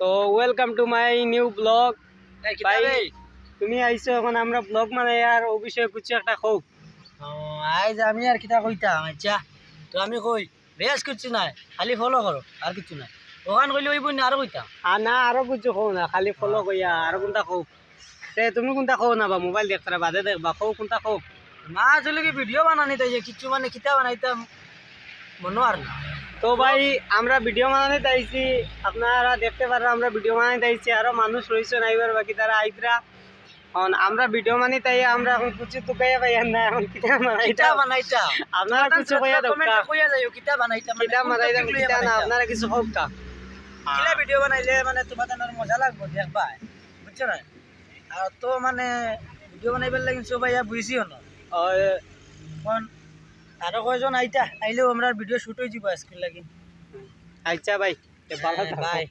তো welcome to my new blog. ভাই তুমি আইছো এখন আমরা ব্লগ মানে আর ও বিষয়ে কিছু একটা হোক। আজ আমি আর কিতা কইতাম আচ্ছা তো আমি কই রেস করছি না খালি ফলো করো আর কিছু নাই ওখান কইলে ওই বই আরো কইতাম আর না আরো কিছু হোক না, খালি ফলো কইয়া আরো কোনটা হোক। তে তুমি কোনটা খো না বা মোবাইল দেখতে বাদে দেখবা খো কোনটা হোক। মা চলে কি ভিডিও বানানি তাই যে কিছু মানে কিতা বানাইতাম মনো আর না তো ভাই আমরা ভিডিও বানাতে আইছি, আপনারা দেখতে পারেন আমরা ভিডিও বানাতে আইছি, আরো মানুষ রয়েছে নাইবার বাকি তারা আইতরা। এখন আমরা ভিডিও মানে তাই আমরা এখন কিছু তো কইয়া পাই না, এখন কিতা কিতা বানাইতা বানাইতাম আপনারা কিছু কইয়া দাও কমেন্টে কইয়া যাইও কিতা বানাইতাম কিতা বানাইতা কিতা না আপনারা কিছু হোক কা। কিলা ভিডিও বানাইলে মানে তোমাদের আর মজা লাগবে দেখবা বুঝছো না আর তো মানে ভিডিও বানাইবার লাগি সবাই বুঝিও না কোন আরো কয়জন আইতা আইলেও আমরা ভিডিও শুট হয়ে যাব আজকে লাগি। আচ্ছা ভাই ভালো থাকো। বাই।